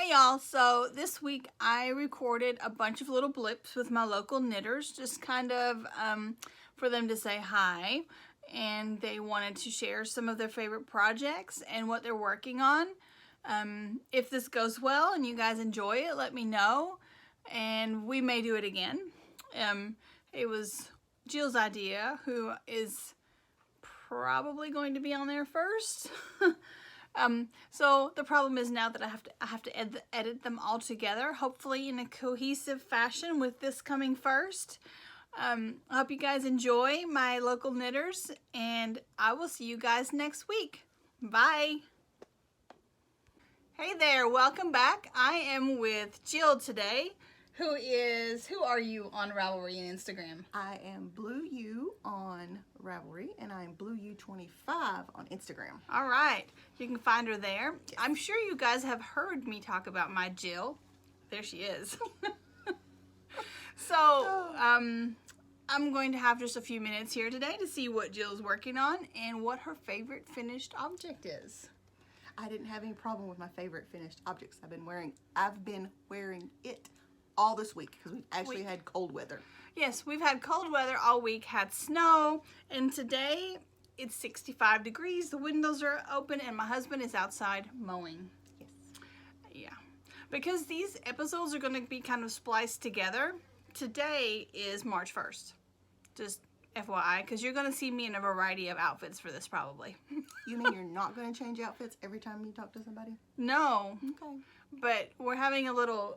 Hey y'all, so this week I recorded a bunch of little blips with my local knitters, just kind of for them to say hi, and they wanted to share some of their favorite projects and what they're working on. If this goes well and you guys enjoy it, let me know, and we may do it again. It was Jill's idea, who is probably going to be on there first. So the problem is now that I have to edit them all together, hopefully in a cohesive fashion with this coming first. I hope you guys enjoy my local knitters, and I will see you guys next week. Bye. Hey there, welcome back. I am with Jill today, who are you on Ravelry and Instagram? I am Blue U on Ravelry, and I am Blue U25 on Instagram. All right, you can find her there. I'm sure you guys have heard me talk about my Jill. There she is. So, I'm going to have just a few minutes here today to see what Jill's working on and what her favorite finished object is. I didn't have any problem with my favorite finished objects. I've been wearing it all this week because we've actually had cold weather. Yes, we've had cold weather all week, had snow, and today it's 65 degrees. The windows are open and my husband is outside mowing. Yes. Yeah. Because these episodes are going to be kind of spliced together, today is March 1st. Just FYI, because you're going to see me in a variety of outfits for this probably. You mean you're not going to change outfits every time you talk to somebody? No. Okay. But we're having a little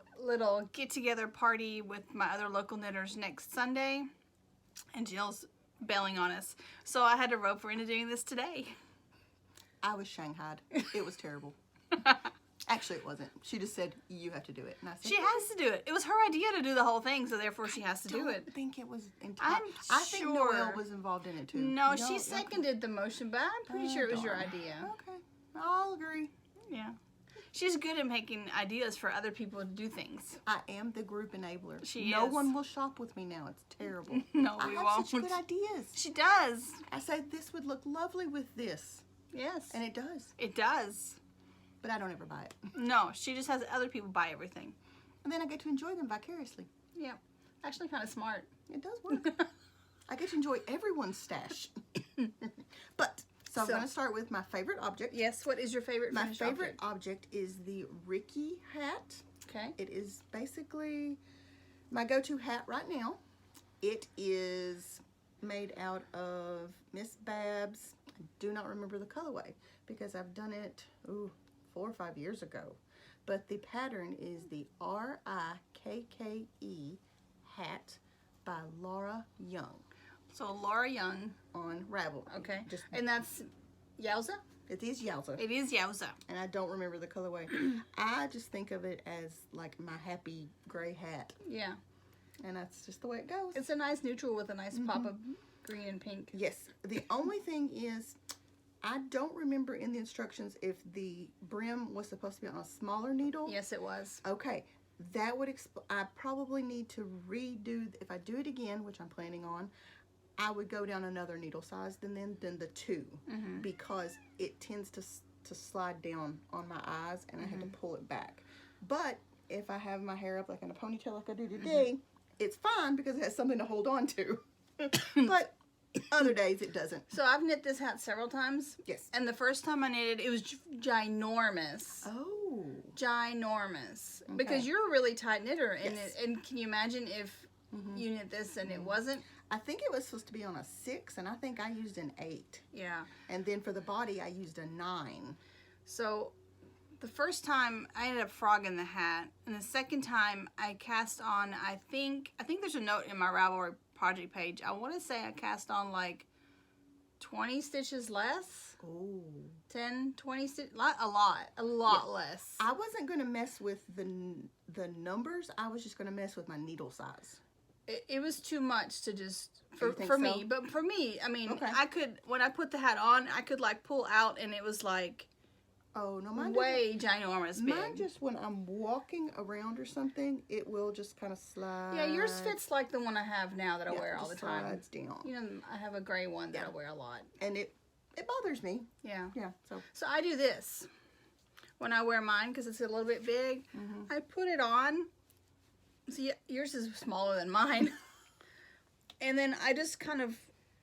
get-together party with my other local knitters next Sunday, and Jill's bailing on us. So I had to rope her into doing this today. I was shanghaied. It was terrible. Actually, it wasn't. She just said, you have to do it. And I said, she has to do it. It was her idea to do the whole thing, so therefore she has to do it. I think it was entirely. I think sure. Noelle was involved in it too. No, she seconded the motion, but I'm pretty sure it was your idea. Okay, I'll agree. Yeah. She's good at making ideas for other people to do things. I am the group enabler. She No is. one will shop with me now. It's terrible. No, I we have won't. such good ideas. She does. I say this would look lovely with this. Yes. And it does. It does. But I don't ever buy it. No, she just has other people buy everything. And then I get to enjoy them vicariously. Yeah. Actually kind of smart. It does work. I get to enjoy everyone's stash. So I'm going to start with my favorite object. Yes, what is your favorite My finished favorite object is the Ricky hat. Okay. It is basically my go-to hat right now. It is made out of Miss Babs. I do not remember the colorway because I've done it 4 or 5 years ago. But the pattern is the RIKKE hat by Laura Young. So Laura Young On Ravelry. Okay. And that's Yowza? It is Yowza. It is Yowza. And I don't remember the colorway. I just think of it as like my happy gray hat. Yeah. And that's just the way it goes. It's a nice neutral with a nice pop of green and pink. Yes. The only thing is, I don't remember in the instructions if the brim was supposed to be on a smaller needle. Yes, it was. Okay. That would I probably need to redo, if I do it again, which I'm planning on, I would go down another needle size than the 2 because it tends to slide down on my eyes and I had to pull it back. But if I have my hair up like in a ponytail like I do today, it's fine because it has something to hold on to. But other days it doesn't. So I've knit this hat several times. Yes. And the first time I knitted it was ginormous. Oh. Ginormous. Okay. Because you're a really tight knitter. And, Yes. and can you imagine if you knit this and it wasn't? I think it was supposed to be on a 6 and I think I used an 8. Yeah. And then for the body I used a 9. So the first time I ended up frogging the hat, and the second time I cast on, I think there's a note in my Ravelry project page. I want to say I cast on like 20 stitches less. Oh. 10, 20 stitches, a lot less. I wasn't going to mess with the numbers. I was just going to mess with my needle size. It was too much to just You think for so? me. But for me, I mean, Okay. I could, when I put the hat on, I could like pull out, and it was like Oh, no, mine way ginormous big. Mine just when I'm walking around or something, it will just kind of slide. Yeah, yours fits like the one I have now that I wear all the just time. slides down. You know, I have a gray one that I wear a lot. And it bothers me. Yeah. Yeah, So I do this. when I wear mine because it's a little bit big. I put it on. See, yours is smaller than mine. And then I just kind of,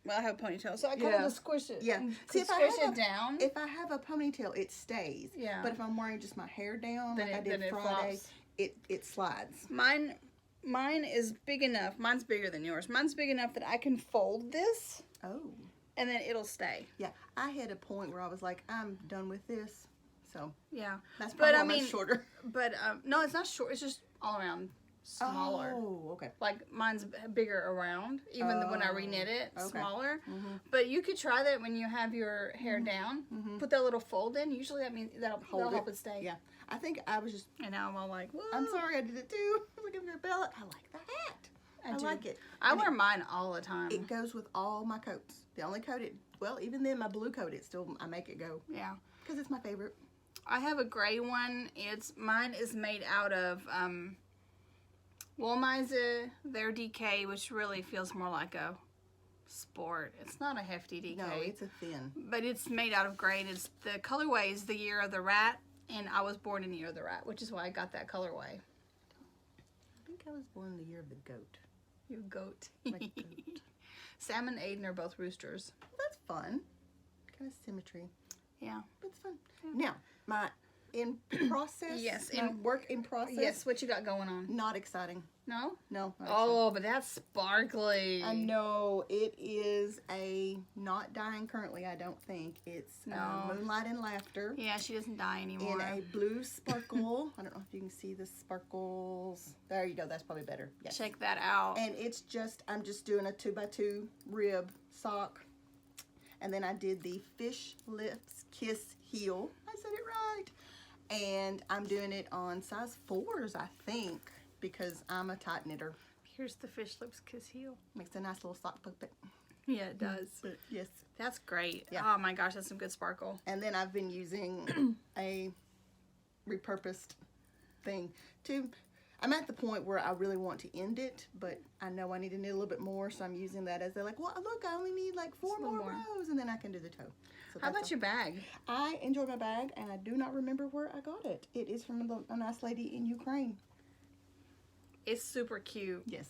well, I have a ponytail, so I kind of just squish it. Yeah. See, if squish it down. If I have a ponytail, it stays. Yeah. But if I'm wearing just my hair down, Then like I did Friday, it slides. Mine is big enough. Mine's bigger than yours. Mine's big enough that I can fold this. Oh. And then it'll stay. Yeah. I had a point where I was like, I'm done with this. So. Yeah. That's probably I mean, shorter. But no, it's not short. It's just all around smaller. Oh, okay. Like mine's bigger around, even when I reknit it, smaller. But you could try that when you have your hair down. Put that little fold in. Usually that means that'll help it stay. Yeah. I think I was just. And now I'm all like, whoa. I'm sorry, I did it too. Look at your belt. I like the hat. I like it. I wear mine all the time. It goes with all my coats. The only coat well, even then my blue coat, I make it go. Yeah. Because it's my favorite. I have a gray one. Mine is made out of Woolmeise, their DK, which really feels more like a sport. It's not a hefty DK. No, it's a thin. But it's made out of gray, and the colorway is the Year of the Rat, and I was born in the Year of the Rat, which is why I got that colorway. I think I was born in the year of the goat. You goat. Like goat. Sam and Aiden are both roosters. That's fun. Kind of symmetry. Yeah. It's fun. Yeah. Now, my in process. Yes. Work in process. Yes, what you got going on? Not exciting. No? No. Not Oh, but that's sparkly. I know. It is not dying currently, I don't think. It's Moonlight and Laughter. Yeah, she doesn't die anymore. In a blue sparkle. I don't know if you can see the sparkles. There you go. That's probably better. Yes. Check that out. And I'm just doing a 2x2 rib sock. And then I did the Fish Lips Kiss heel. I said it right. And I'm doing it on size 4s, I think, because I'm a tight knitter. Here's the Fish Lips Kiss heel. Makes a nice little sock puppet. Yeah, it does. But yes. That's great. Yeah. Oh my gosh, that's some good sparkle. And then I've been using a repurposed thing I'm at the point where I really want to end it, but I know I need to knit a little bit more, so I'm using that as like, well, look, I only need like 4 more rows, and then I can do the toe. So how about your bag? I enjoy my bag, and I do not remember where I got it. It is from a nice lady in Ukraine. It's super cute. Yes.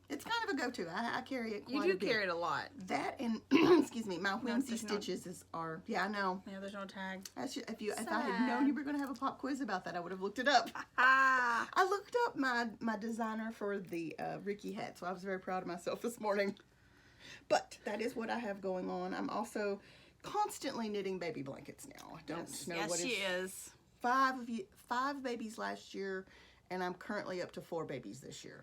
It's kind of a go-to. I carry it quite a bit. You do carry it a lot. That and, excuse me, my whimsy stitches are, yeah, I know. Yeah, there's no tag. If I had known you were going to have a pop quiz about that, I would have looked it up. Ah. I looked up my designer for the Ricky hat, so I was very proud of myself this morning. But that is what I have going on. I'm also constantly knitting baby blankets now. I don't know what it is. Yes, she is. 5 babies last year, and I'm currently up to 4 babies this year.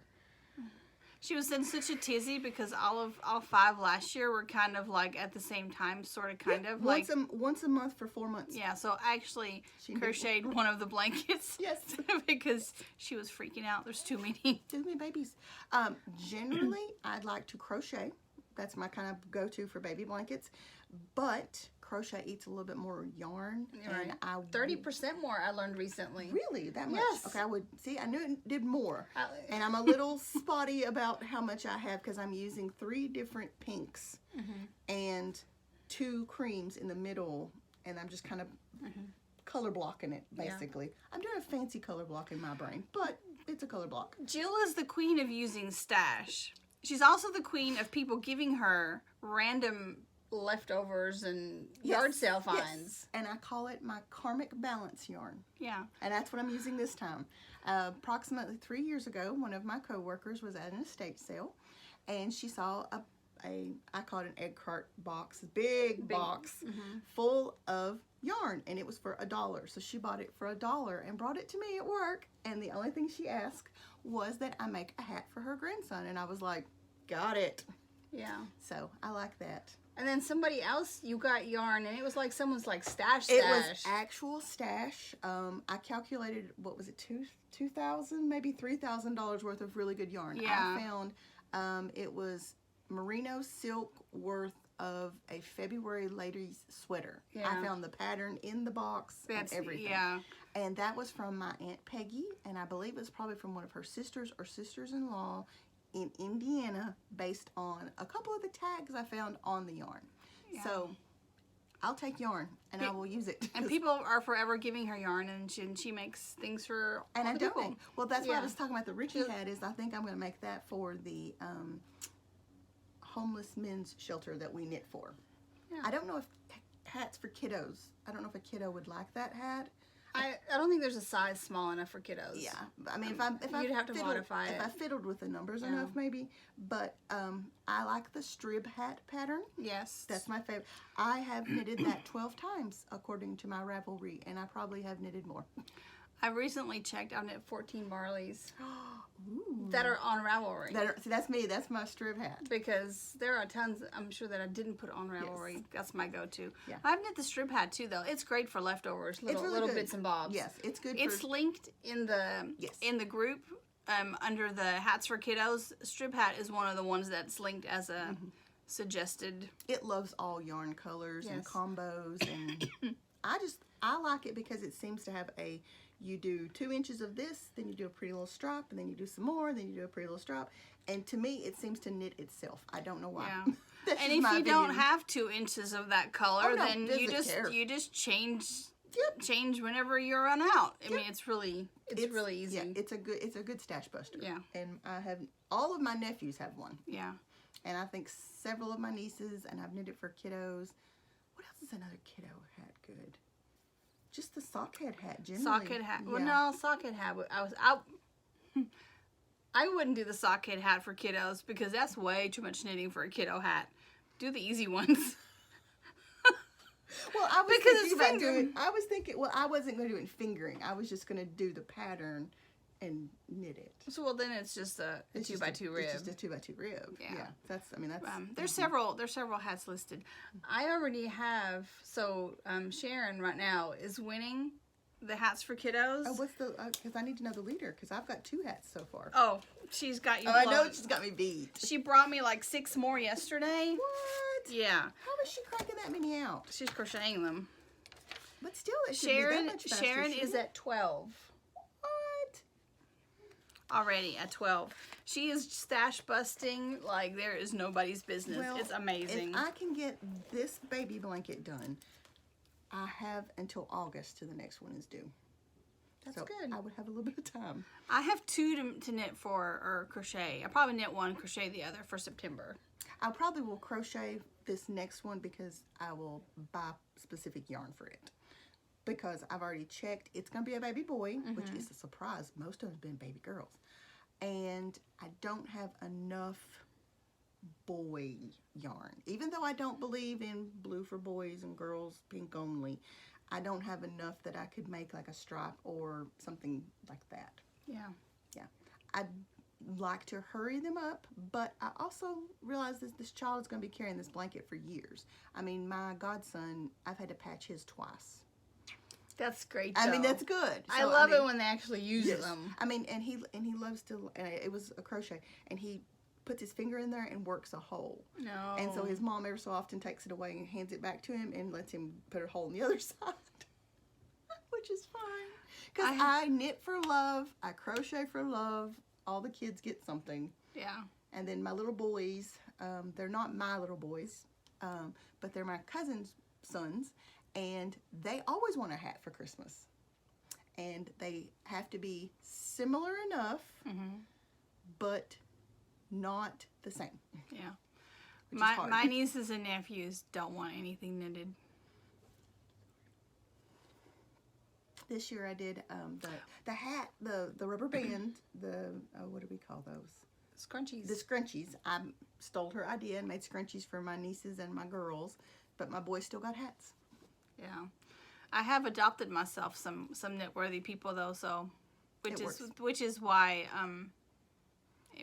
She was in such a tizzy because all 5 last year were kind of like at the same time, kind of like once a month for 4 months. Yeah, so I actually crocheted one of the blankets. Yes, because she was freaking out. There's too many babies. Generally, I'd like to crochet. That's my kind of go-to for baby blankets. But crochet eats a little bit more yarn. Right. And 30% more I learned recently. Really? That much? Yes. Okay, I knew it did more. And I'm a little spotty about how much I have because I'm using 3 different pinks and 2 creams in the middle. And I'm just kind of color blocking it, basically. Yeah. I'm doing a fancy color block in my brain, but it's a color block. Jill is the queen of using stash. She's also the queen of people giving her random leftovers and yard sale finds. Yes. And I call it my karmic balance yarn. Yeah. And that's what I'm using this time. Approximately 3 years ago, one of my co-workers was at an estate sale, and she saw I call it an egg cart box, big box full of yarn, and it was for $1. So she bought it for $1 and brought it to me at work, and the only thing she asked was that I make a hat for her grandson, and I was like, got it. Yeah. So I like that. And then somebody else, you got yarn, and it was like someone's like stash. It was actual stash. I calculated, what was it, $2,000, maybe $3,000 worth of really good yarn. Yeah. I found it was merino silk worth of a February ladies sweater. Yeah. I found the pattern in the box and everything. Yeah. And that was from my Aunt Peggy, and I believe it was probably from one of her sisters or sisters-in-law in Indiana, based on a couple of the tags I found on the yarn. Yeah. So I'll take yarn and I will use it. And people are forever giving her yarn, and she makes things for and all I the people. donate. Well, that's what I Yeah. was talking about. The Richie hat is. I think I'm going to make that for the homeless men's shelter that we knit for. Yeah. I don't know if hats for kiddos. I don't know if a kiddo would like that hat. I don't think there's a size small enough for kiddos. Yeah, I mean, you'd have to modify if it. I fiddled with the numbers Yeah. enough, maybe. But I like the strib hat pattern. Yes. That's my favorite. I have knitted that 12 times according to my Ravelry, and I probably have knitted more. I recently checked. I've knit 14 Marleys Ooh. that are on Ravelry. See, that's me. That's my strib hat. Because there are tons, I'm sure, that I didn't put on Ravelry. Yes. That's my go-to. Yeah. I've knit the strip hat too, though. It's great for leftovers, It's really little good. bits and bobs. Yes, it's good. It's linked in the Yes. in the group under the hats for kiddos. Strip hat is one of the ones that's linked as a suggested. It loves all yarn colors and Yes. combos, and I like it because it seems to have you do 2 inches of this, then you do a pretty little strap, and then you do some more, then you do a pretty little strap, and to me it seems to knit itself. I don't know why. Yeah. That's And just if my you don't opinion. have 2 inches of that color, Oh, no, then doesn't care. you just change Yep. change whenever you run out. I mean, it's really easy. Yeah, it's a good stash buster. Yeah. And I have all of my nephews have one, Yeah. and I think several of my nieces, and I've knitted for kiddos. What else is another kiddo hat good? Just the socket hat, generally. Socket hat. Well, Yeah. no, socket hat. I wouldn't do the socket hat for kiddos because that's way too much knitting for a kiddo hat. Do the easy ones. Well, I was Because thinking it's about finger- doing. I was thinking. Well, I wasn't going to do it in fingering. I was just going to do the pattern and knit it. So well, then it's just a It's 2 just by a- 2 rib. It's just a 2 by 2 rib. Yeah. Yeah. That's. I mean, that's. There's several hats listed. I already have. So Sharon right now is winning the hats for kiddos. Oh, what's the? Because I need to know the leader. Because I've got 2 hats so far. Oh, she's got you. Oh, I know blown. she's got me beat. She brought me like 6 more yesterday. What? Yeah, How is she cranking that many out? she's crocheting them. But still, it should be that Sharon much faster, Sharon is shouldn't it? at 12 What? already. At 12, she is stash busting like there is nobody's business. Well, It's amazing. If I can get this baby blanket done, I have until August till the next one is due. That's So good. I would have a little bit of time. I have 2 to knit for or crochet. I probably knit one, crochet the other for September. I probably will crochet this next one because I will buy specific yarn for it. Because I've already checked, it's going to be a baby boy, which is a surprise. Most of them have been baby girls. And I don't have enough boy yarn. Even though I don't believe in blue for boys and girls, pink only, I don't have enough that I could make like a stripe or something like that. Yeah. Yeah. I'd like to hurry them up, but I also realize that this child is going to be carrying this blanket for years. I mean, my godson, I've had to patch his twice. That's great. I mean, though. that's good. I So, love mean, it when they actually use yes. them. I mean, and he loves to. And it was a crochet, and he puts his finger in there and works a hole. No. And so his mom every so often takes it away and hands it back to him and lets him put a hole in the other side, which is fine. Because I knit for love, I crochet for love. All the kids get something. Yeah. And then my little boys, they're not my little boys, but they're my cousin's sons, and they always want a hat for Christmas. And they have to be similar enough, but not the same. Yeah. Which is hard. My nieces and nephews don't want anything knitted. This year I did the hat, the rubber band, what do we call those? Scrunchies. The scrunchies. I stole her idea and made scrunchies for my nieces and my girls, but my boys still got hats. Yeah. I have adopted myself some knit-worthy people though, so which is why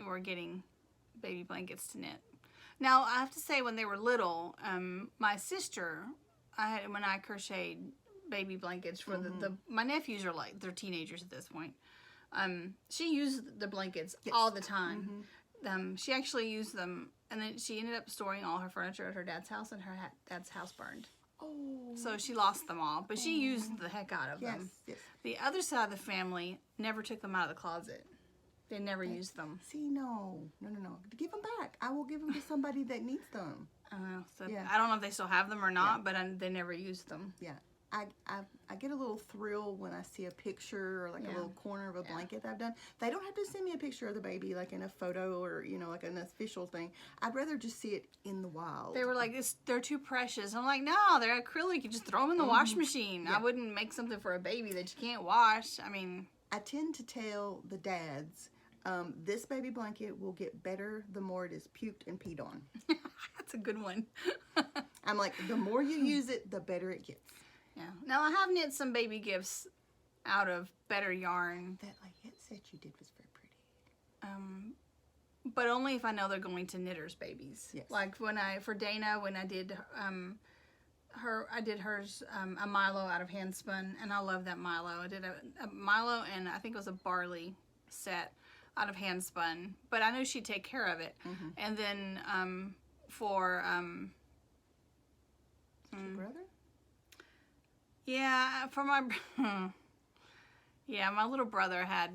we're getting baby blankets to knit. Now I have to say, when they were little, my sister, when I crocheted baby blankets for my nephews are like, they're teenagers at this point. She used the blankets all the time. She actually used them, and then she ended up storing all her furniture at her dad's house, and her dad's house burned. Oh. So she lost them all, but she used the heck out of them. Yes. The other side of the family never took them out of the closet. They never use them. See, no. Give them back. I will give them to somebody that needs them. So Yeah. I don't know if they still have them or not, but they never use them. Yeah. I get a little thrill when I see a picture or like a little corner of a blanket that I've done. They don't have to send me a picture of the baby like in a photo or, you know, like an official thing. I'd rather just see it in the wild. They were like, they're too precious. I'm like, no, they're acrylic. You just throw them in the wash machine. Yeah. I wouldn't make something for a baby that you can't wash. I mean, I tend to tell the dads, this baby blanket will get better the more it is puked and peed on. that's a good one. I'm like, the more you use it, the better it gets. Yeah. Now I have knit some baby gifts out of better yarn. That layette set you did was very pretty. But only if I know they're going to Knitters Babies. Yes. Like for Dana, when I did hers a Milo out of handspun, and I love that Milo. I did a Milo and I think it was a barley set out of handspun, but I knew she'd take care of it. And then for Your brother? yeah, for my yeah, my little brother had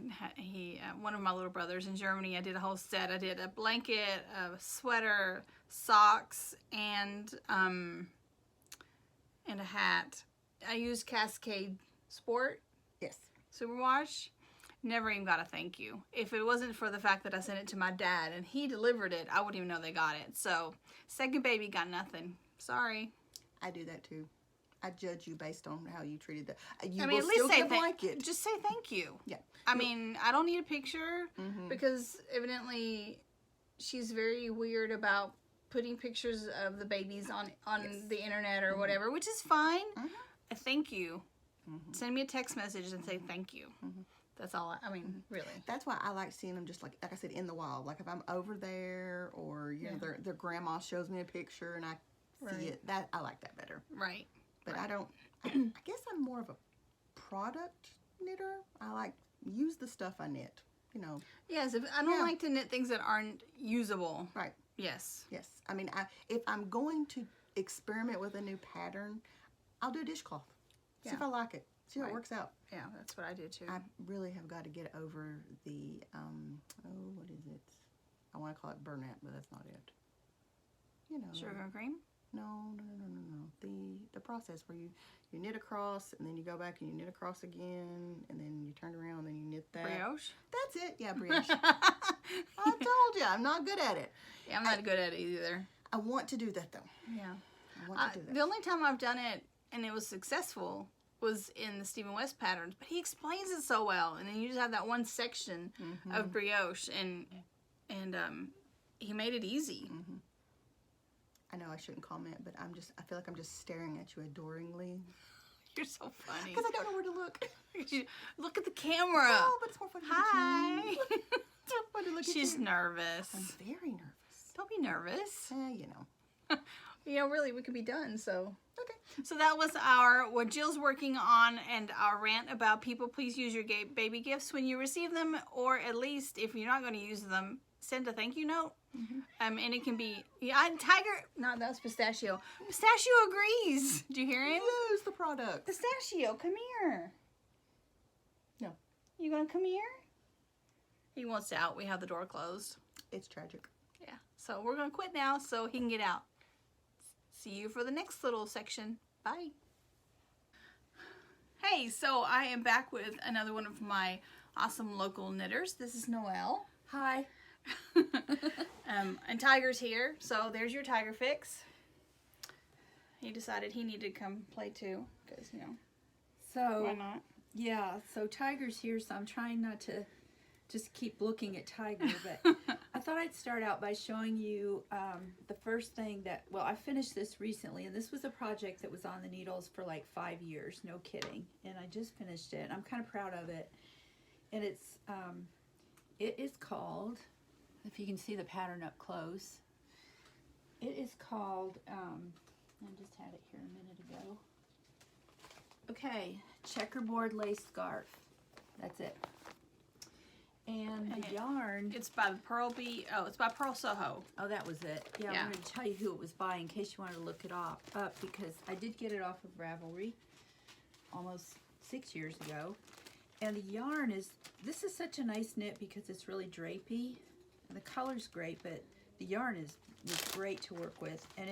one of my little brothers in Germany. I did a whole set. I did a blanket, a sweater, socks, and a hat. I used Cascade Sport Yes. Superwash. Never even got a thank you. If it wasn't for the fact that I sent it to my dad and he delivered it, I wouldn't even know they got it. So, second baby got nothing. Sorry. I do that too. I judge you based on how you treated the. I mean, will at least still say get a blanket. just say thank you. Yeah. I mean, I don't need a picture Mm-hmm. because evidently she's very weird about putting pictures of the babies on Yes. the internet or whatever, which is fine. Mhm. Thank you. Mm-hmm. Send me a text message and say thank you. Mhm. That's all. I mean, really. That's why I like seeing them just like I said, in the wild. Like if I'm over there or, you know, their grandma shows me a picture and I see it. That I like that better. Right. But I don't, I guess I'm more of a product knitter. I like use the stuff I knit, you know. Yes, I don't like to knit things that aren't usable. Right. Yes. Yes. I mean, if I'm going to experiment with a new pattern, I'll do a dishcloth. See if I like it. See how it works out. Yeah, that's what I do too. I really have got to get over the, what is it? I want to call it burnout, but that's not it. You know. Sugar and cream? No. The process where you knit across and then you go back and you knit across again and then you turn around and then you knit that. Brioche? That's it. Yeah, brioche. I told you, I'm not good at it. Yeah, I'm not good at it either. I want to do that though. Yeah. I want to do that. The only time I've done it and it was successful was in the Stephen West patterns, but he explains it so well, and then you just have that one section of brioche, and he made it easy. I know I shouldn't comment, but I feel like I'm just staring at you adoringly. You're so funny. Because I don't know where to look. Look at the camera. Oh, but it's more fun to look at Hi. you. It's more fun to look at She's you. nervous. I'm very nervous. Don't be nervous. You know. You know, really, we could be done, so. Okay. So that was what Jill's working on, and our rant about people. Please use your baby gifts when you receive them, or at least if you're not going to use them, send a thank you note. And it can be Tiger. No, that was Pistachio. Pistachio agrees. Do you hear him? Use the product. Pistachio, come here. No. You gonna come here? He wants out. We have the door closed. It's tragic. Yeah. So we're gonna quit now so he can get out. See you for the next little section. Bye. Hey, so I am back with another one of my awesome local knitters. This is Noelle. Hi. And Tiger's here, so there's your Tiger fix. He decided he needed to come play too, because, you know, why So, not? yeah, so Tiger's here, so I'm trying not to just keep looking at Tiger, but I thought I'd start out by showing you the first thing that, well, I finished this recently, and this was a project that was on the needles for like 5 years, no kidding, and I just finished it, and I'm kind of proud of it, and it is called, if you can see the pattern up close, it is called, I just had it here a minute ago. Okay, checkerboard lace scarf. That's it. And the yarn. It's by Pearl B. Oh, it's by Pearl Soho. Oh, that was it. Yeah, Yeah. I wanted to tell you who it was by in case you wanted to look it up because I did get it off of Ravelry almost 6 years ago. And the yarn is, this is such a nice knit because it's really drapey. And the color's great, but the yarn is great to work with. And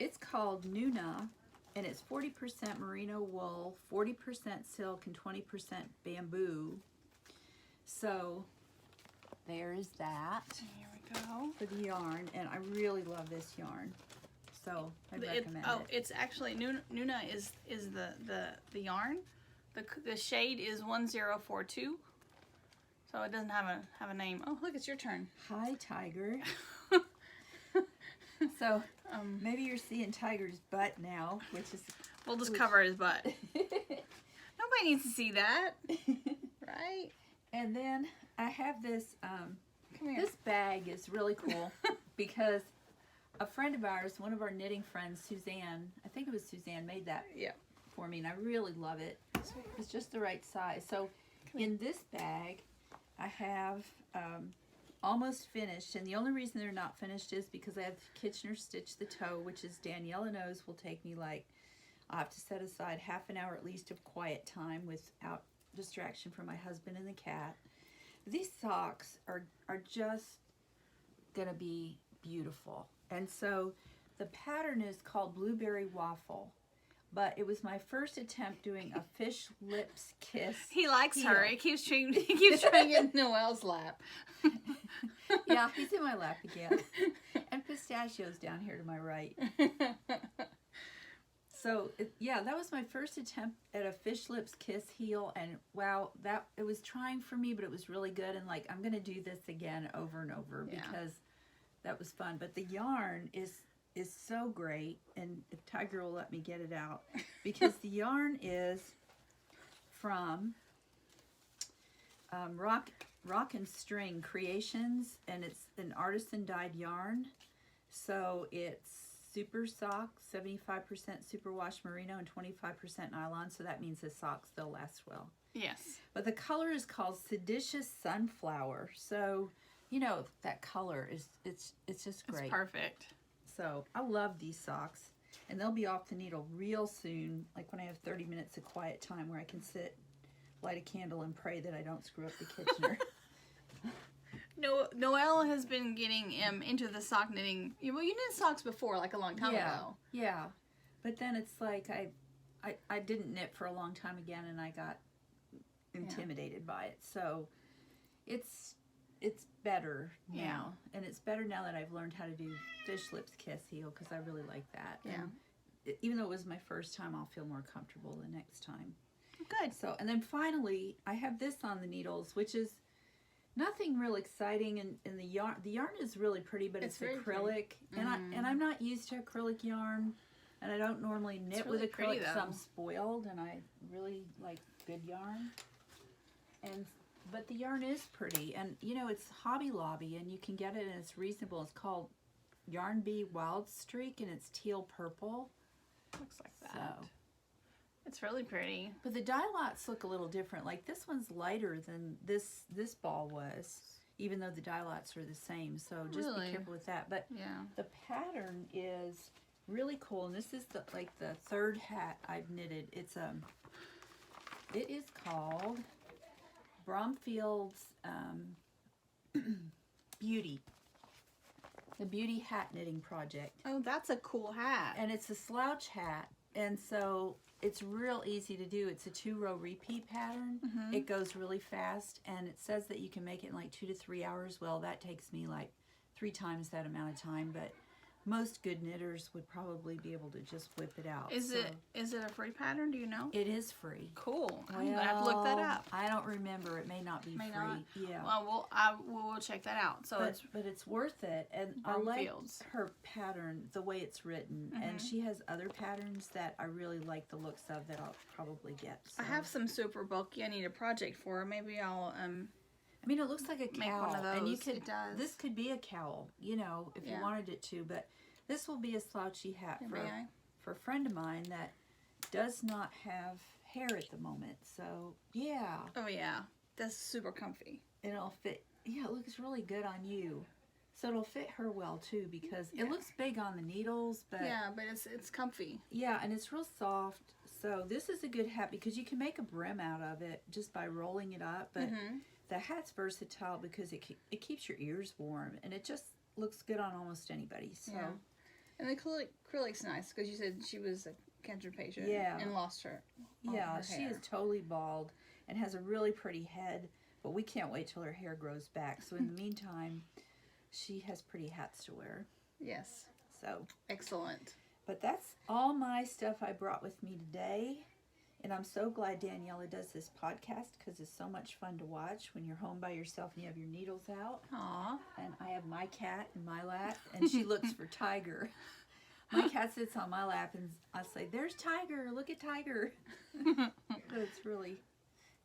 it's called Nuna, and it's 40% merino wool, 40% silk, and 20% bamboo. So there is that. Here we go. For the yarn, and I really love this yarn. So I recommend it. It's actually Nuna is the yarn. The shade is 1042. So it doesn't have a name. Oh, look, it's your turn. Hi, Tiger. So maybe you're seeing Tiger's butt now, which is We'll just cover his butt. Nobody needs to see that, right? And then I have this. Come here. This bag is really cool because a friend of ours, one of our knitting friends, Suzanne, I think it was Suzanne, made that for me, and I really love it. It's just the right size. So in this bag, I have almost finished, and the only reason they're not finished is because I have Kitchener Stitch the Toe, which is Daniela knows will take me like, I'll have to set aside half an hour at least of quiet time without distraction from my husband and the cat. These socks are just gonna be beautiful. And so the pattern is called Blueberry Waffle, but it was my first attempt doing a fish lips kiss. He likes heel. her. He keeps trying to get in Noelle's lap. Yeah, he's in my lap again. And Pistachio's down here to my right. So, yeah, that was my first attempt at a fish lips kiss heel, and wow, it was trying for me, but it was really good, and like, I'm going to do this again over and over because that was fun. But the yarn is so great, and if Tiger will let me get it out, because the yarn is from Rock and String Creations, and it's an artisan dyed yarn. So it's super sock, 75% superwash merino and 25% nylon. So that means the socks, they'll last well. Yes. But the color is called Seditious Sunflower. So, you know, that color is, it's just great. It's perfect. So I love these socks, and they'll be off the needle real soon. Like when I have 30 minutes of quiet time where I can sit, light a candle, and pray that I don't screw up the Kitchener. Noelle has been getting into the sock knitting. Well, you knit socks before, like a long time ago. Yeah, but then it's like I didn't knit for a long time again, and I got intimidated by it. So it's better now, and it's better now that I've learned how to do fish lips kiss heel, because I really like that. Yeah. And even though it was my first time, I'll feel more comfortable the next time. Good. So, and then finally, I have this on the needles, which is nothing real exciting, and the yarn is really pretty, but it's acrylic, and I'm not used to acrylic yarn, and I don't normally knit really with acrylic, pretty, so I'm spoiled, and I really like good yarn. But the yarn is pretty, and you know, it's Hobby Lobby, and you can get it, and it's reasonable. It's called Yarn Bee Wild Streak, and it's teal purple. Looks like that. So. It's really pretty. But the dye lots look a little different. Like this one's lighter than this ball was, even though the dye lots are the same. So just be careful with that. But the pattern is really cool, and this is the third hat I've knitted. It is called Bromfield's Beauty. The Beauty Hat Knitting Project. Oh, that's a cool hat. And it's a slouch hat, and so it's real easy to do. It's a 2-row repeat pattern. It goes really fast, and it says that you can make it in like 2 to 3 hours. Well, that takes me like 3 times that amount of time, but most good knitters would probably be able to just whip it out. Is it a free pattern? Do you know? It is free. Cool. I'm gonna have to look that up. I don't remember. It may not be free. Not. Yeah. Well, we'll check that out. So but it's worth it, and I like her pattern, the way it's written, and she has other patterns that I really like the looks of that I'll probably get. So. I have some super bulky I need a project for. Maybe I'll I mean, it looks like a cowl, make one of those. and you could. It does. This could be a cowl, you know, if you wanted it to. But this will be a slouchy hat for a friend of mine that does not have hair at the moment. So yeah. Oh yeah, that's super comfy. And it'll fit. Yeah, it looks really good on you. So it'll fit her well too, because it looks big on the needles, but yeah, but it's comfy. Yeah, and it's real soft. So this is a good hat because you can make a brim out of it just by rolling it up. But the hat's versatile because it keeps your ears warm, and it just looks good on almost anybody. So. Yeah. And the acrylic's nice because you said she was a cancer patient and lost her. Yeah, her she hair. is totally bald and has a really pretty head, but we can't wait till her hair grows back. So in the meantime, she has pretty hats to wear. Yes. So excellent. But that's all my stuff I brought with me today. And I'm so glad Daniela does this podcast because it's so much fun to watch when you're home by yourself and you have your needles out. Aww. And I have my cat in my lap, and she looks for Tiger. My cat sits on my lap, and I say, "There's Tiger. Look at Tiger."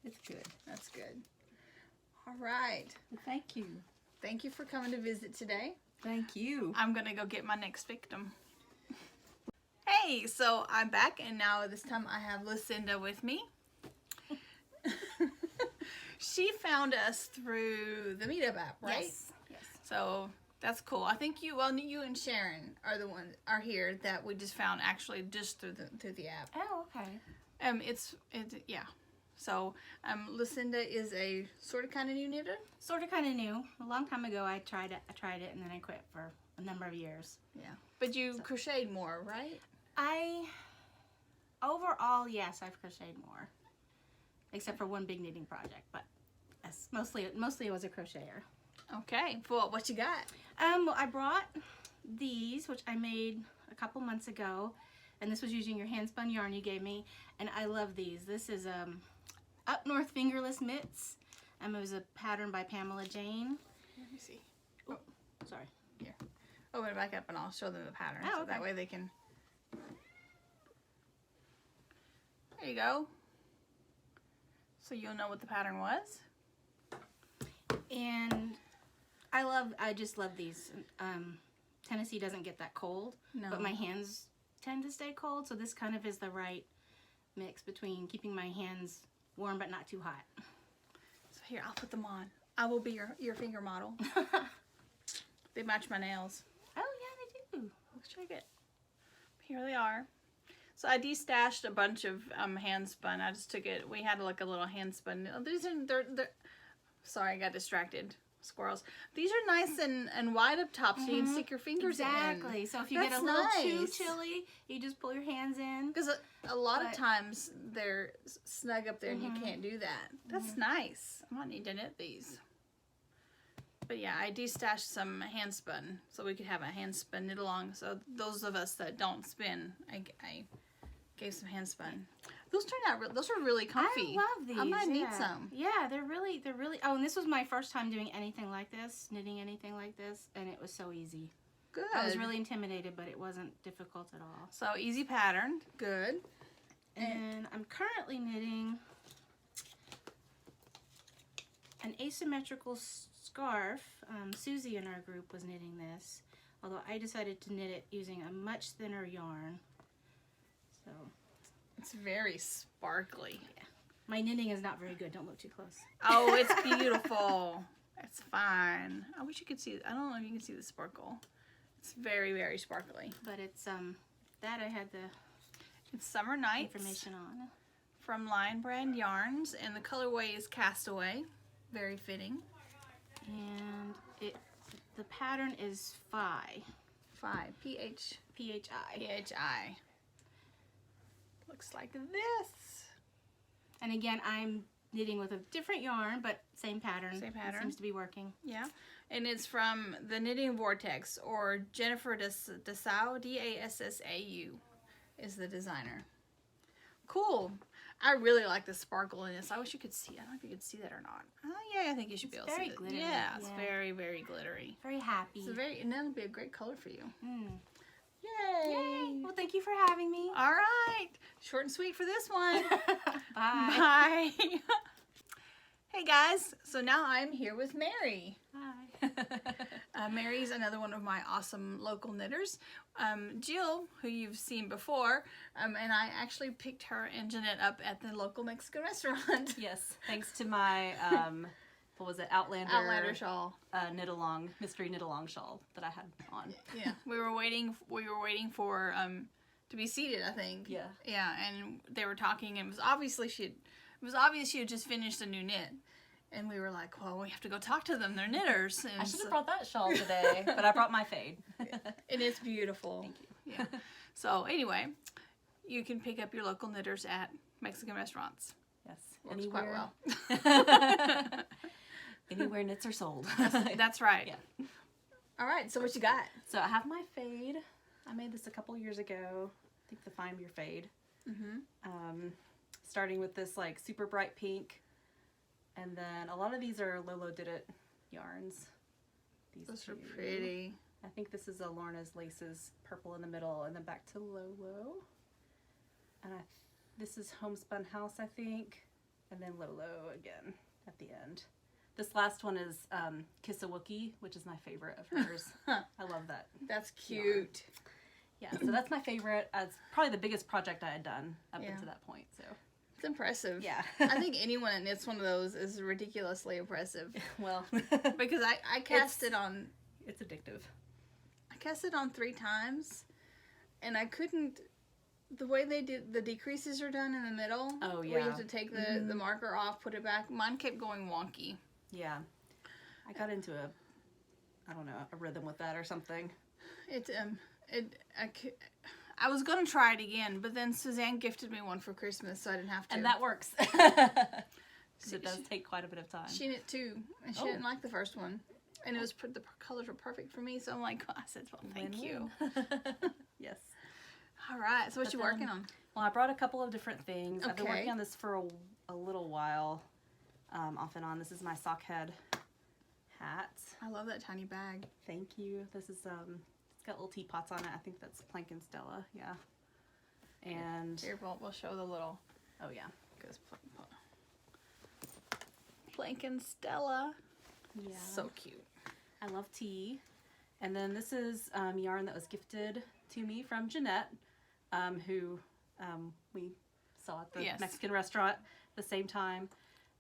It's good. That's good. All right. Well, thank you. Thank you for coming to visit today. Thank you. I'm going to go get my next victim. Hey, so I'm back, and now this time I have Lucinda with me. She found us through the Meetup app, right? Yes. Yes. So that's cool. I think you and Sharon are the ones here that we just found actually just through the app. Oh, okay. It's yeah. So Lucinda is a sort of kind of new knitter. Sort of kind of new. A long time ago, I tried it, and then I quit for a number of years. Yeah. But you crocheted more, right? Overall, yes, I've crocheted more, except for one big knitting project. But yes, mostly I was a crocheter. Okay. Well, what you got? Well, I brought these, which I made a couple months ago, and this was using your hand spun yarn you gave me, and I love these. This is Up North Fingerless Mitts. It was a pattern by Pamela Jane. Let me see. Oh, sorry. Here. Open it back up and I'll show them the pattern. Oh, So okay. that way they can. There you go. So you'll know what the pattern was. And I just love these. Tennessee doesn't get that cold, No. but my hands tend to stay cold, so this kind of is the right mix between keeping my hands warm but not too hot. So here, I'll put them on. I will be your finger model. They match my nails. Oh yeah, they do. Let's check it. Here they are. So I destashed a bunch of hand spun. I just took it. We had like a little hand spun. These are they're sorry, I got distracted. Squirrels. These are nice and wide up top, so you can stick your fingers Exactly. in. So if you get That's a little too nice. chilly, you just pull your hands in. Because a lot of But- times they're snug up there and you can't do that. That's nice. I might need to knit these. But yeah, I destashed some hand spun so we could have a hand spun knit along. So those of us that don't spin, I gave some hand spun. Those turned out. Those are really comfy. I love these. I might need yeah. some. Yeah, they're really. Oh, and this was my first time doing anything like this, knitting anything like this, and it was so easy. Good. I was really intimidated, but it wasn't difficult at all. So easy pattern. Good. And I'm currently knitting an asymmetrical scarf. Susie in our group was knitting this, although I decided to knit it using a much thinner yarn. So It's very sparkly. my knitting is not very good. Don't look too close. Oh, it's beautiful. It's fine. I wish you could see. I don't know if you can see the sparkle. It's very, very sparkly. But it's that I had the It's Summer Nights information on. from Lion Brand Yarns, and the colorway is Castaway. Very fitting. And the pattern is Phi. 5 PH PHI. PHI. Looks like this. And again, I'm knitting with a different yarn, but same pattern. Same pattern. It seems to be working. Yeah, and it's from the Knitting Vortex, or Jennifer Dassau, Dassau, is the designer. Cool. I really like the sparkle in this. I wish you could see. I don't know if you could see that or not. Oh yeah, I think you should be able to see very it. glittery, Yeah, it's yeah. very, very glittery. Very happy. And that'll be a great color for you. Mm. Yay! Yay! Well, thank you for having me. All right, short and sweet for this one. Bye. Bye. Hey guys, so now I'm here with Mary. Hi. Mary's another one of my awesome local knitters. Jill, who you've seen before, and I actually picked her and Jeanette up at the local Mexican restaurant. Yes, thanks to my, what was it, Outlander shawl. knit along, mystery knit along shawl that I had on. Yeah, we were waiting for to be seated, I think. Yeah. Yeah, and they were talking, and it was obvious she had just finished a new knit. And we were like, well, we have to go talk to them. They're knitters. And I should have brought that shawl today, but I brought my fade. and it's beautiful. Thank you. Yeah. So anyway, you can pick up your local knitters at Mexican restaurants. Yes. Works quite well. Anywhere knits are sold. That's right. Yeah. All right. So what you got? So I have my fade. I made this a couple years ago. I think the Find Your Fade. Starting with this like super bright pink. And then a lot of these are Lolo Did It yarns. Those two. are pretty. I think this is a Lorna's Laces purple in the middle, and then back to Lolo. And this is Homespun House, I think, and then Lolo again at the end. This last one is Kiss a Wookie, which is my favorite of hers. I love that. That's cute. Yeah, so that's my favorite. It's probably the biggest project I had done up Yeah. until that point. So It's impressive. yeah, I think anyone that knits one of those is ridiculously impressive. well, Because I cast it on. it's addictive. I cast it on 3 times, and I couldn't. The way they did the decreases are done in the middle. Oh, Where you yeah. have to take the marker off, put it back. Mine kept going wonky. Yeah, I got into a rhythm with that or something. I was gonna try it again, but then Suzanne gifted me one for Christmas, so I didn't have to. And that works. So it does take quite a bit of time. She knit 2, and she didn't like the first one, and it was the colors were perfect for me. So I'm like, I said, well, thank you. Yes. All right, so what you then- working on? Well, I brought a couple of different things. I've been Okay. working on this for a little while, off and on. This is my sock head hat. I love that tiny bag. Thank you. This is it's got little teapots on it. I think that's Plank and Stella. Yeah. And Here, we'll show the little. oh yeah. Goes Plank and Stella. Yeah. So cute. I love tea. And then this is yarn that was gifted to me from Jeanette, who we saw at the Yes. Mexican restaurant at the same time.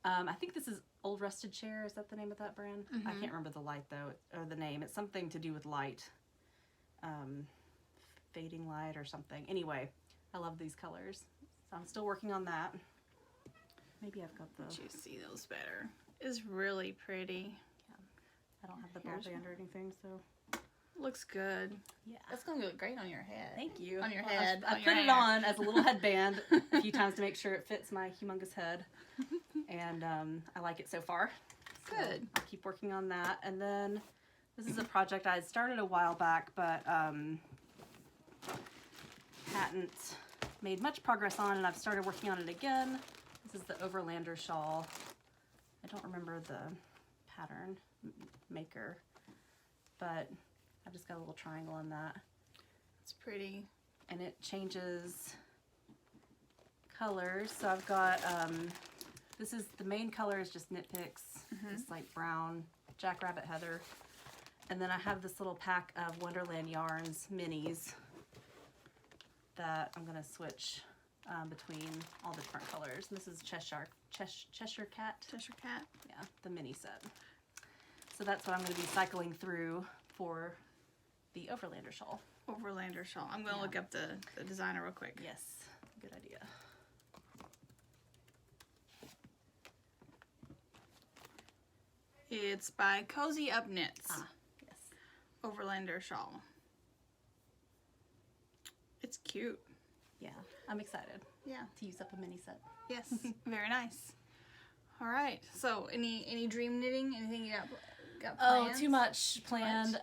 I think this is Old Rusted Chair. Is that the name of that brand? I can't remember the light though, or the name. It's something to do with light. Fading light or something. Anyway, I love these colors. So I'm still working on that. Maybe I've got the... Let you see those better. It's really pretty. I don't have the ball Here's band or anything, so... Looks good. Yeah. That's gonna look great on your head. Thank you. On your Well, head, I on put your it hair. on as a little headband a few times to make sure it fits my humongous head. And I like it so far. So Good. I'll keep working on that. And then this is a project I had started a while back, but hadn't made much progress on, and I've started working on it again. This is the Overlander shawl. I don't remember the pattern maker, but I've just got a little triangle on that. It's pretty. And it changes colors. So I've got, this is, the main color is just Knit Picks. It's like brown, Jackrabbit Heather. And then I have this little pack of Wonderland Yarns minis that I'm gonna switch between all the different colors. And this is Cheshire Cat. Cheshire Cat. Yeah, the mini set. So that's what I'm gonna be cycling through for the Overlander shawl. Overlander shawl. I'm gonna look up the designer real quick. Yes, good idea. It's by Cozy Up Knits. Ah, yes. Overlander shawl. It's cute. Yeah, I'm excited Yeah. to use up a mini set. Yes. Very nice. All right. So, any dream knitting? Anything you got plans? Oh, too much planned.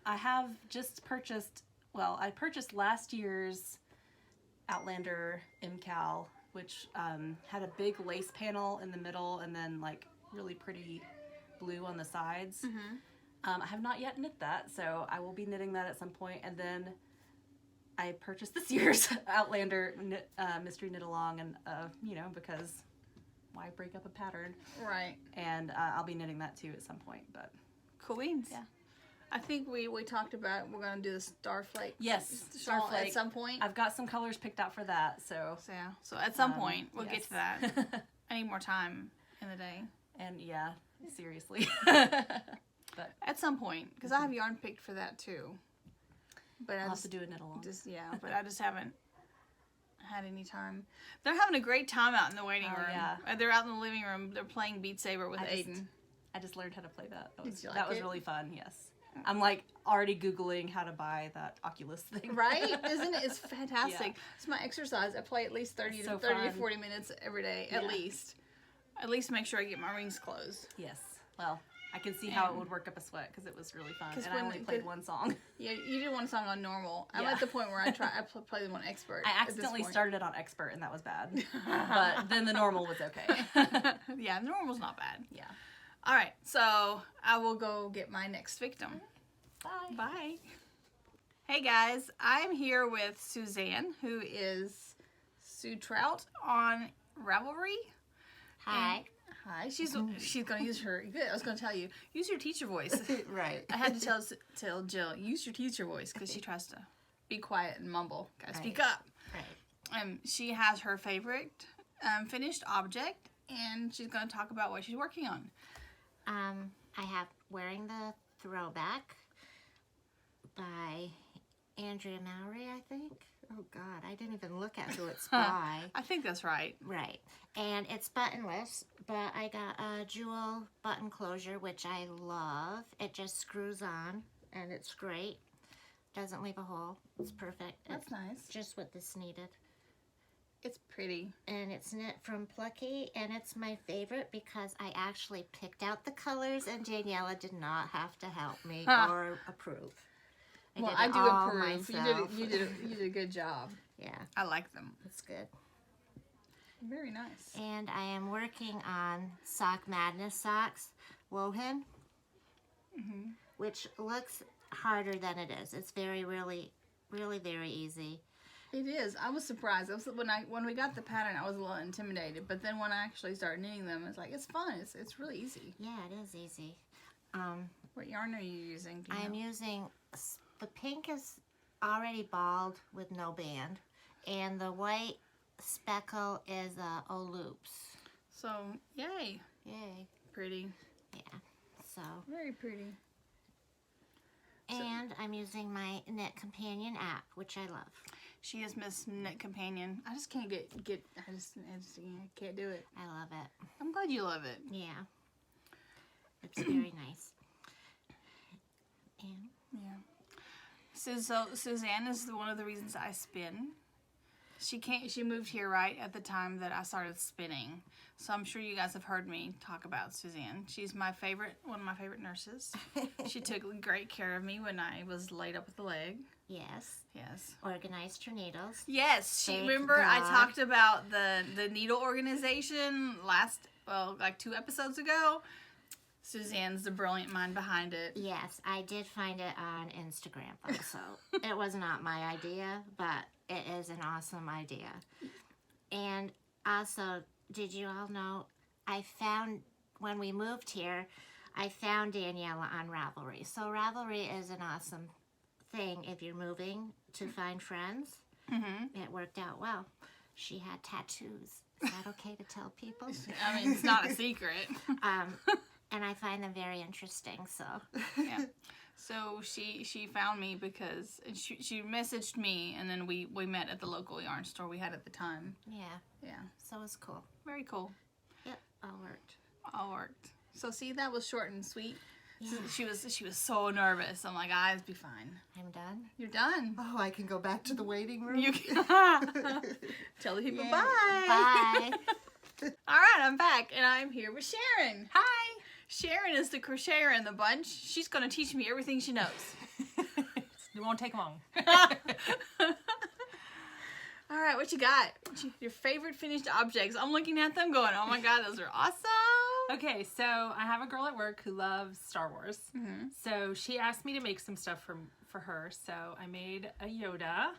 I have just purchased, well, I purchased last year's Outlander MCal, which had a big lace panel in the middle and then like really pretty blue on the sides. I have not yet knit that, so I will be knitting that at some point. And then I purchased this year's Outlander Mystery Knit Along, and you know, because why break up a pattern? Right. And I'll be knitting that too at some point. But Cool beans. Yeah. I think we talked about we're gonna do the Starflake. yes, shawl Starflake. at some point. I've got some colors picked out for that, so So yeah. So at some point we'll get yes. to that. I need more time in the day. And yeah, seriously. At some point, because I have yarn picked for that too. but I'll have to do a knit along. but I just haven't had any time. They're having a great time out in the waiting room. Yeah. They're out in the living room. They're playing Beat Saber with Aiden. I just learned how to play that. Did you like that was it? really fun, yes. I'm like already Googling how to buy that Oculus thing. Right? Isn't it? It's fantastic. Yeah. It's my exercise. I play at least 30 It's to so 30 to fun. 40 minutes every day, Yeah. at least. At least make sure I get my rings closed. Yes. Well, I can see how it would work up a sweat because it was really fun. 'Cause And I when only the- played one song. Yeah, you did one song on normal. I'm Yeah. at the point where I play them on expert. I at this accidentally point. started it on expert and that was bad. But then the normal was okay. Yeah, the normal's not bad. Yeah. All right, so I will go get my next victim. Bye. Bye. Hey guys, I'm here with Suzanne, who is Sue Trout on Ravelry. Hi. Hi. She's gonna use her. Good. I was gonna tell you, use your teacher voice. Right. I had to tell Jill, use your teacher voice because she tries to be quiet and mumble. Gotta speak up. Right. She has her favorite finished object, and she's gonna talk about what she's working on. I have Wearing the Throwback by Andrea Mowry, I think. Oh God, I didn't even look at who it's by. I think that's right. Right. And it's buttonless, but I got a jewel button closure, which I love. It just screws on, and it's great. Doesn't leave a hole. It's perfect. That's It's nice. just what this needed. It's pretty. And it's knit from Plucky, and it's my favorite because I actually picked out the colors, and Daniela did not have to help me or approve. Well, did I it do all approve. myself. You did a good job. Yeah, I like them. it's good. Very nice. And I am working on Sock Madness socks, Wohan, which looks harder than it is. It's really very easy. It is. I was surprised. When we got the pattern, I was a little intimidated. But then when I actually started knitting them, it's like it's fun. It's really easy. Yeah, it is easy. What yarn are you using? Do you I'm know? using, the pink is already balled with no band, and the white speckle is O loops. So yay, Yay. pretty, Yeah, so. very pretty. And I'm using my Knit Companion app, which I love. She is Miss Knit Companion. I just can't get. I just can't do it. I love it. I'm glad you love it. Yeah. It's very nice. And Yeah. So Suzanne is one of the reasons I spin. She moved here right at the time that I started spinning. So I'm sure you guys have heard me talk about Suzanne. She's one of my favorite nurses. She took great care of me when I was laid up with the leg. yes, Yes. organized her needles. Yes, Thank remember I God. talked about the needle organization like 2 episodes ago. Suzanne's the brilliant mind behind it. Yes, I did find it on Instagram also. It was not my idea, but it is an awesome idea. And also, did you all know, when we moved here, I found Daniela on Ravelry. So Ravelry is an awesome thing if you're moving to find friends. Mm-hmm. It worked out well. She had tattoos. Is that okay to tell people? I mean, it's not a secret. And I find them very interesting, so. Yeah. So she found me because she messaged me, and then we met at the local yarn store we had at the time. Yeah, Yeah. so it's cool. Very cool. Yep, all worked. All worked. So see, that was short and sweet. Yeah. She was so nervous. I'm like, I'll be fine. I'm done. You're done. Oh, I can go back to the waiting room. You can tell the people Yay. bye. Bye. All right, I'm back, and I'm here with Sharon. Hi. Sharon is the crocheter in the bunch. She's going to teach me everything she knows. It won't take long. All right, what you got? Your favorite finished objects. I'm looking at them going, oh my God, those are awesome. Okay, so I have a girl at work who loves Star Wars. Mm-hmm. So she asked me to make some stuff for her. So I made a Yoda,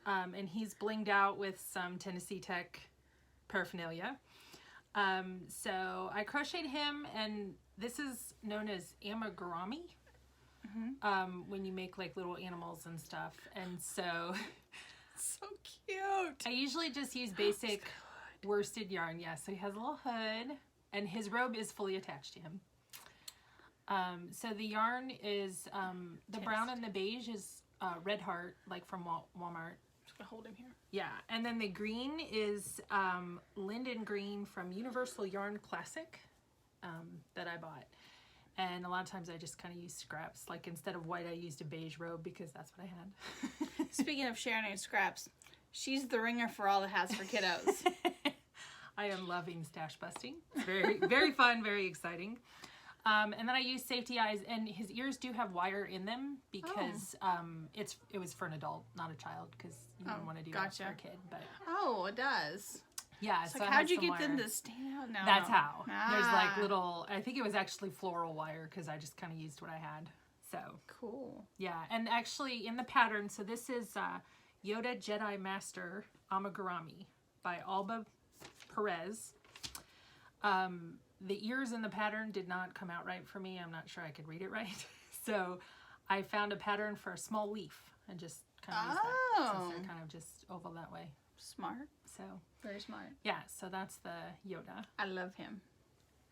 and he's blinged out with some Tennessee Tech paraphernalia. So I crocheted him, and this is known as amigurumi, when you make like little animals and stuff. And so So cute. I usually just use basic worsted yarn. Yeah, so he has a little hood, and his robe is fully attached to him. So the yarn is, the brown and the beige is Red Heart, like from Walmart. Just gonna hold him here. Yeah, and then the green is Linden Green from Universal Yarn Classic that I bought. And a lot of times I just kind of use scraps. Like instead of white, I used a beige robe because that's what I had. Speaking of Sharon and scraps, she's the ringer for all the hats for kiddos. I am loving stash busting. It's very, very fun, very exciting. And then I use safety eyes, and his ears do have wire in them because it was for an adult, not a child, because you wouldn't want to do that for a kid. But oh, it does. yeah, It's so like, it how'd has you some get them wire. to stand out? No, That's how. There's like Ah. little, I think it was actually floral wire because I just kind of used what I had. So Cool. yeah, and actually in the pattern, so this is Yoda Jedi Master Amigurumi by Alba Perez. The ears in the pattern did not come out right for me. I'm not sure I could read it right. So I found a pattern for a small leaf and just kind of used that since they're kind of just oval that way. Smart. So Very smart. yeah, so that's the Yoda. I love him.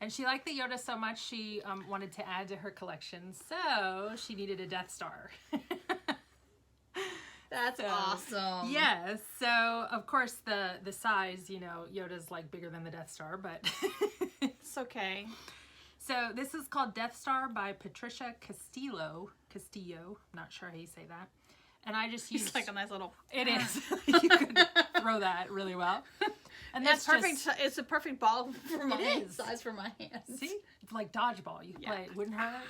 And she liked the Yoda so much she wanted to add to her collection, so she needed a Death Star. That's awesome. Yes, so of course the size, you know, Yoda's like bigger than the Death Star, but It's okay. so this is called Death Star by Patricia Castillo. I'm not sure how you say that. And I just used It's like a nice little. it is. You could throw that really well. And that's It's perfect. just- It's a perfect ball for my It is. size for my hands. see, it's like dodgeball. You could Yeah. play it, wouldn't hurt.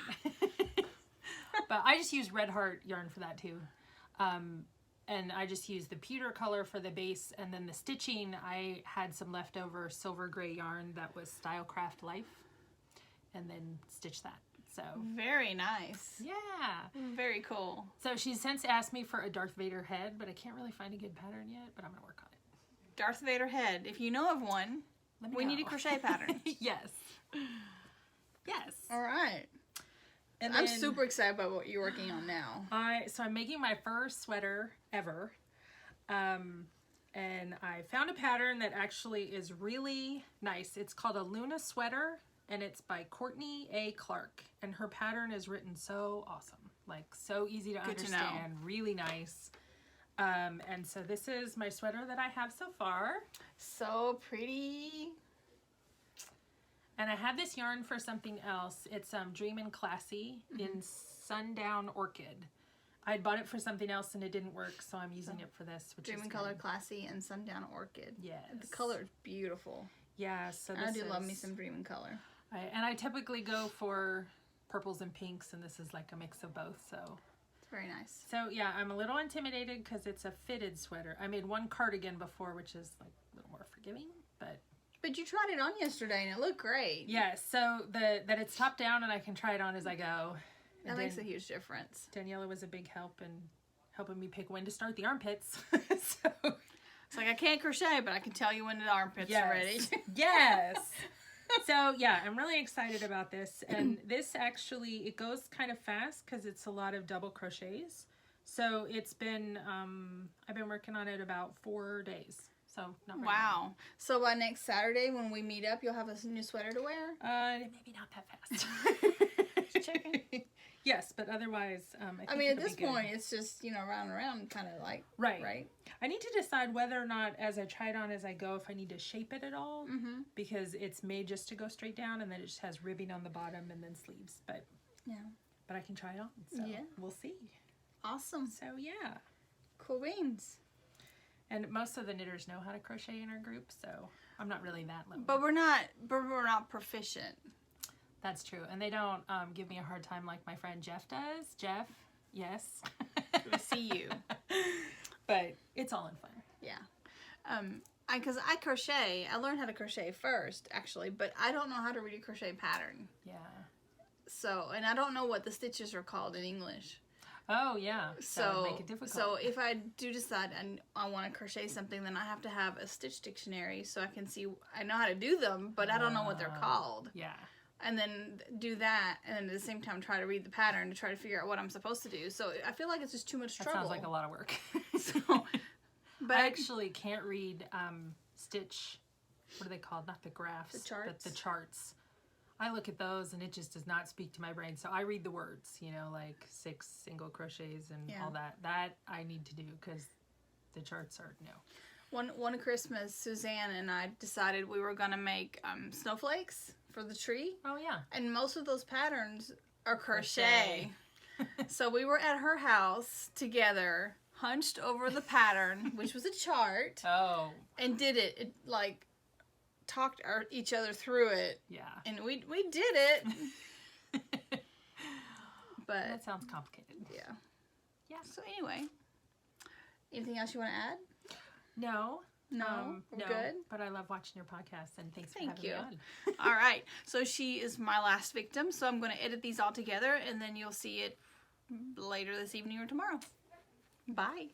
But I just used Red Heart yarn for that too. And I just used the pewter color for the base, and then the stitching, I had some leftover silver gray yarn that was Stylecraft Life, and then stitched that. So Very nice. yeah. Very cool. So she's since asked me for a Darth Vader head, but I can't really find a good pattern yet, but I'm gonna work on it. Darth Vader head. If you know of one, Let me we know. need a crochet pattern. Yes. Yes. All right. And I'm then super excited about what you're working on now. So I'm making my first sweater ever. And I found a pattern that actually is really nice. It's called a Luna sweater, and it's by Courtney A. Clark. And her pattern is written so awesome, like so easy to Good to know. understand, really nice. And so this is my sweater that I have so far. So pretty. And I have this yarn for something else. It's Dreamin' Classy in Sundown Orchid. I had bought it for something else and it didn't work, so I'm using it for this, which Dream is and Color good. Classy and Sundown Orchid. Yes. The color is beautiful. Yeah, so I this do love me is- some Dream and Color. and I typically go for purples and pinks, and this is like a mix of both. So It's very nice. yeah, I'm a little intimidated because it's a fitted sweater. I made one cardigan before, which is like a little more forgiving, but But you tried it on yesterday and it looked great. yes. So that it's top down and I can try it on as I go. That makes a huge difference. Daniela was a big help in helping me pick when to start the armpits. So It's like I can't crochet, but I can tell you when the armpits are ready. Yes. So yeah, I'm really excited about this. And this actually, it goes kind of fast because it's a lot of double crochets. So it's been, I've been working on it about 4 days. So not very long. Wow. So by next Saturday when we meet up, you'll have a new sweater to wear? Maybe not that fast. Just checking. Yes, but otherwise, I I mean, at it'll this be good. point, it's just, round and round, kind of like, Right. right? I need to decide whether or not, as I try it on as I go, if I need to shape it at all. Mm-hmm. Because it's made just to go straight down, and then it just has ribbing on the bottom and then sleeves. But I can try it on. So Yeah. we'll see. Awesome. So yeah. Cool beans. And most of the knitters know how to crochet in our group, so I'm not really that level. But we're not proficient. That's true. And they don't give me a hard time like my friend Jeff does. Jeff, yes. We see you. But it's all in fun. Yeah. Because I crochet. I learned how to crochet first, actually, but I don't know how to read a crochet pattern. Yeah. So, and I don't know what the stitches are called in English. Oh, yeah. That So, would make it difficult. so if I do decide I want to crochet something, then I have to have a stitch dictionary so I can see. I know how to do them, but I don't know what they're called. Yeah. And then do that, and then at the same time try to read the pattern to try to figure out what I'm supposed to do. So I feel like it's just too much That trouble. sounds like a lot of work. So, but I actually can't read stitch, what are they called? Not the graphs. The charts? But the charts. I look at those and it just does not speak to my brain. So I read the words, like 6 single crochets and all that. That I need to do because the charts are new. One Christmas, Suzanne and I decided we were going to make snowflakes for the tree. Oh, yeah. And most of those patterns are crochet. So we were at her house together, hunched over the pattern, which was a chart, Oh, and did it. It like talked each other through it, yeah. and we did it. But That sounds complicated. yeah. Yeah. So anyway, anything else you want to add? No. No, we're no. good. But I love watching your podcast, and thanks Thank for you. having me on. All right. So she is my last victim. So I'm going to edit these all together, and then you'll see it later this evening or tomorrow. Bye.